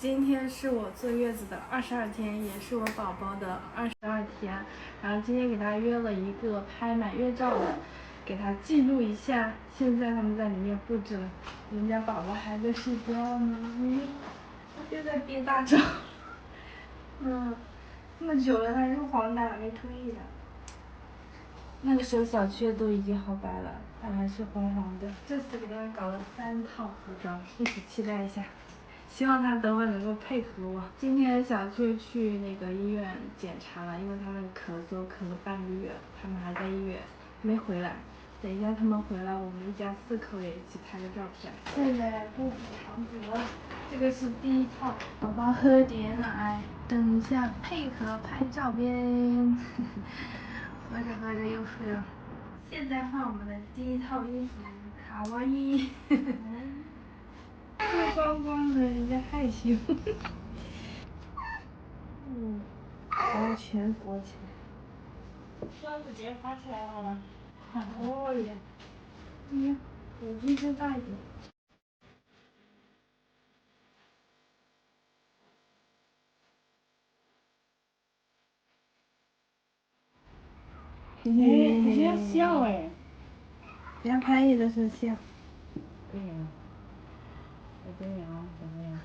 今天是我坐月子的22天，也是我宝宝的22天。然后今天给他约了一个拍满月照的，给他记录一下。现在他们在里面布置了，我们家宝宝还在睡觉呢，又在憋大招。这么久了，他是黄疸没退的。那个时候小雀都已经好白了，他还是黄黄的。这次给他们搞了3套服装，一起期待一下。希望他等会能够配合我。今天小雀去那个医院检查了，因为他们咳嗽咳了半个月，他们还在医院没回来。等一下他们回来，我们一家4口也一起拍个照片。现在布置场景了，这个是第1套，宝宝喝点奶，等一下配合拍照片。喝着喝着又睡了。现在换我们的第1套衣服，卡哇伊。脱光光的，人家害羞。然后全裹起来。双子节发出来了吗？哦耶！呀，手机再大一点。你要笑哎！人家拍你的时候笑。对呀。对呀，怎么样？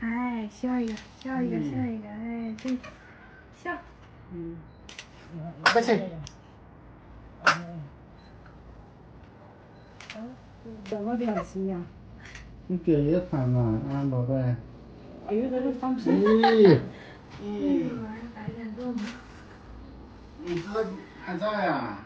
哎，笑一个，笑一个，笑一个，哎，对，笑。快去。什么表情呀？你别也烦了，啊，宝贝。哎呦，这是放屁。他还在呀？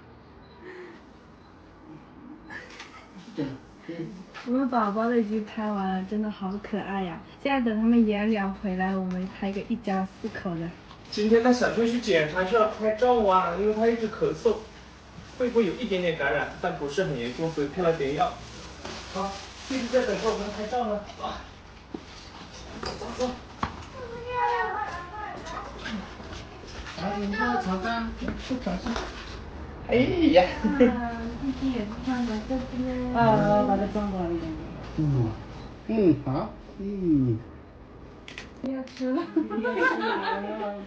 我们宝宝的已经拍完了，真的好可爱呀！现在等他们爷俩回来，我们拍个一家4口的。今天带小雀去检查是要拍照啊，因为他一直咳嗽，肺部有一点点感染，但不是很严重，所以配了点药。好，弟弟在等着我们拍照呢。走。你看床上，不床上。哎呀。弟弟也是穿的这边。把它装过来一点。好。要吃了。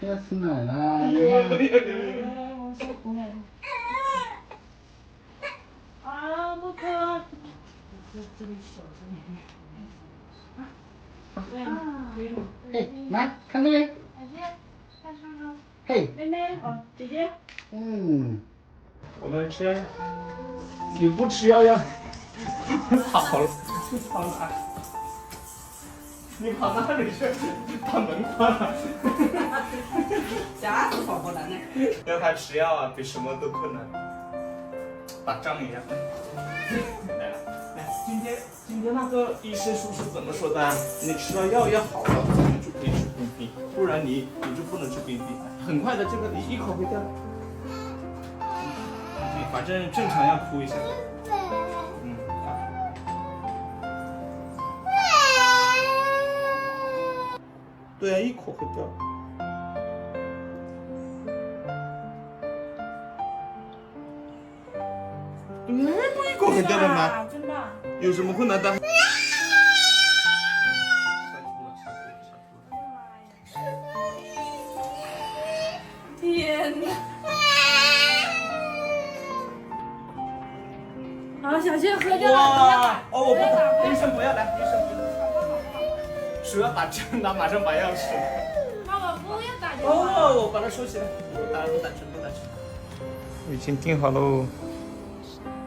要吃奶了。我受苦了。啊，不可。这里手这里。嘿，来看这里。姐姐，看叔叔。嘿。妹妹，姐姐。我们吃，你不吃药呀？跑了。跑哪？你跑哪里去？把门关了。吓死宝宝了呢！让他吃药啊，比什么都困难。打仗一样。来，今天那个医生叔叔怎么说的？你吃了药好了，咱们就可以吃冰冰，不然你就不能吃冰冰。很快的，这个一口会掉。对，反正正常要哭一下。对啊，一口会掉。对啊，不一口会掉的吗？真的。有什么困难的？天哪！好，小雀喝掉了。哇！我不，医生不要来，医生不要。手要打针，他马上把药吃。妈妈不要打针。我把它收起来，不打针。我已经订好喽。